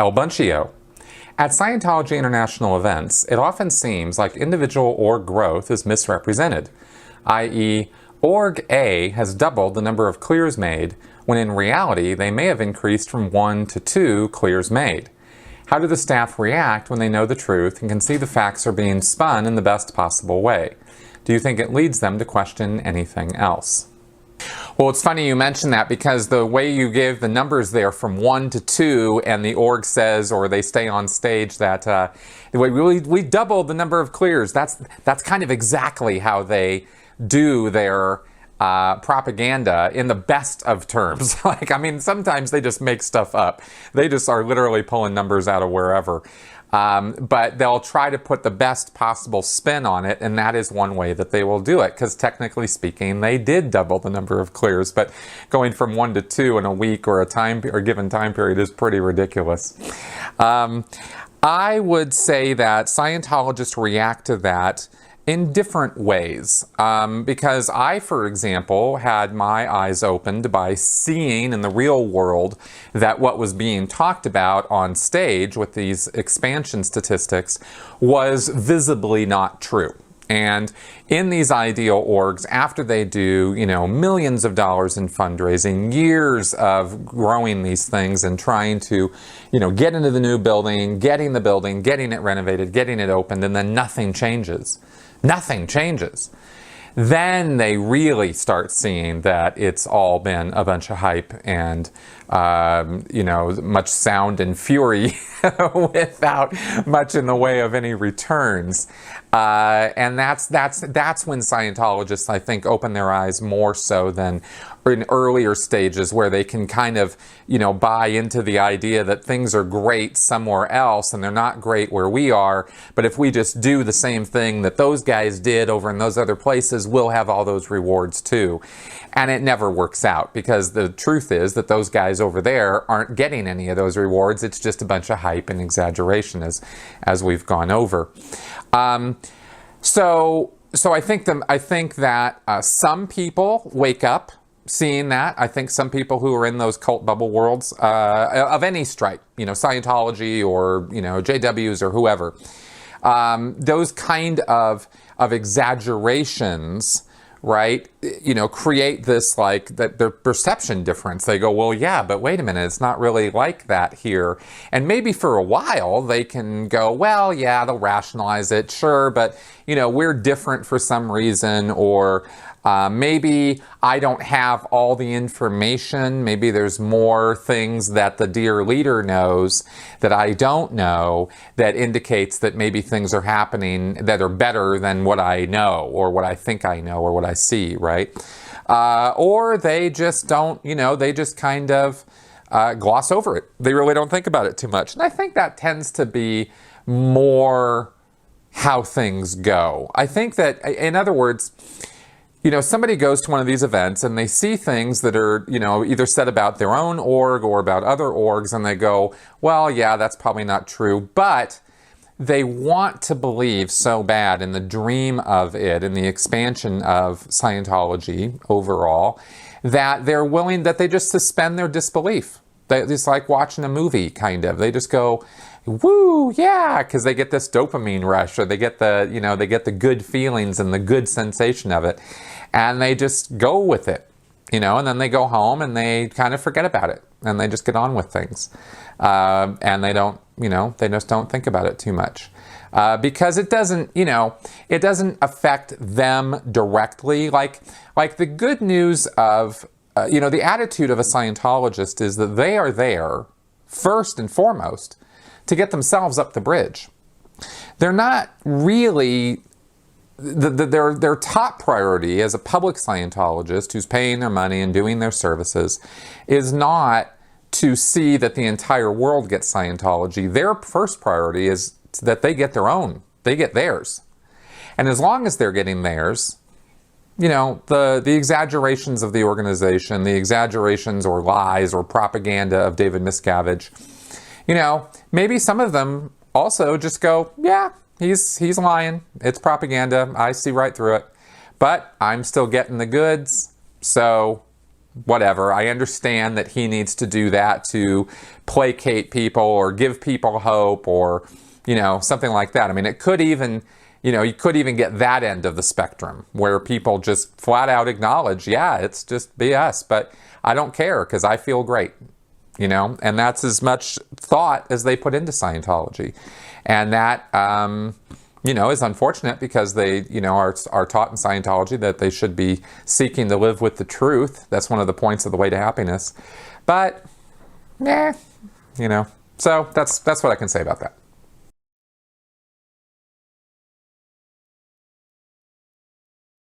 El Bunchio. At Scientology international events, it often seems like individual org growth is misrepresented, i.e., Org A has doubled the number of clears made, when in reality they may have increased from 1 to 2 clears made. How do the staff react when they know the truth and can see the facts are being spun in the best possible way? Do you think it leads them to question anything else? Well, it's funny you mention that, because the way you gave the numbers there from 1 to 2, and the org says, or they say on stage that we doubled the number of clears. That's kind of exactly how they do their propaganda in the best of terms. Like, I mean, sometimes they just make stuff up. They just are literally pulling numbers out of wherever. But they'll try to put the best possible spin on it, and that is one way that they will do it, because technically speaking, they did double the number of clears, but going from 1 to 2 in a week or a given time period is pretty ridiculous. I would say that Scientologists react to that in different ways, because I, for example, had my eyes opened by seeing in the real world that what was being talked about on stage with these expansion statistics was visibly not true. And in these ideal orgs, after they do, millions of dollars in fundraising, years of growing these things and trying to, get into the new building, getting it renovated, getting it opened, and then nothing changes. Nothing changes. Then they really start seeing that it's all been a bunch of hype and, much sound and fury without much in the way of any returns. And that's when Scientologists, I think, open their eyes more so than in earlier stages, where they can kind of, buy into the idea that things are great somewhere else and they're not great where we are. But if we just do the same thing that those guys did over in those other places, we'll have all those rewards too. And it never works out, because the truth is that those guys over there aren't getting any of those rewards. It's just a bunch of hype and exaggeration, as we've gone over. So I think that some people wake up seeing that. I think some people who are in those cult bubble worlds of any stripe, Scientology or JWs or whoever, those kind of exaggerations, right, create this, like, that their perception difference. They go, well, yeah, but wait a minute, it's not really like that here. And maybe for a while they can go, well, yeah, they'll rationalize it, sure, but we're different for some reason, or maybe I don't have all the information. Maybe there's more things that the dear leader knows that I don't know, that indicates that maybe things are happening that are better than what I know, or what I think I know, or what I see, right? Or they just don't, they just kind of gloss over it. They really don't think about it too much. And I think that tends to be more how things go. I think that, in other words, somebody goes to one of these events and they see things that are, either said about their own org or about other orgs, and they go, well, yeah, that's probably not true, but they want to believe so bad in the dream of it, in the expansion of Scientology overall, that they're willing, that they just suspend their disbelief. It's like watching a movie, kind of. They just go, woo, yeah, because they get this dopamine rush, or they get the good feelings and the good sensation of it, and they just go with it, and then they go home and they kind of forget about it, and they just get on with things, and they don't, they just don't think about it too much, because it doesn't affect them directly. Like the good news of, the attitude of a Scientologist is that they are there first and foremost to get themselves up the bridge. They're not really, their top priority as a public Scientologist who's paying their money and doing their services is not to see that the entire world gets Scientology. Their first priority is that they get theirs. And as long as they're getting theirs, the exaggerations of the organization, the exaggerations or lies or propaganda of David Miscavige, maybe some of them also just go, yeah, he's lying. It's propaganda. I see right through it. But I'm still getting the goods. So, whatever. I understand that he needs to do that to placate people or give people hope or, something like that. I mean, it could even, you could even get that end of the spectrum where people just flat out acknowledge, yeah, it's just BS, but I don't care because I feel great, and that's as much thought as they put into Scientology. And that, is unfortunate because they, are taught in Scientology that they should be seeking to live with the truth. That's one of the points of the way to happiness. But, so that's what I can say about that.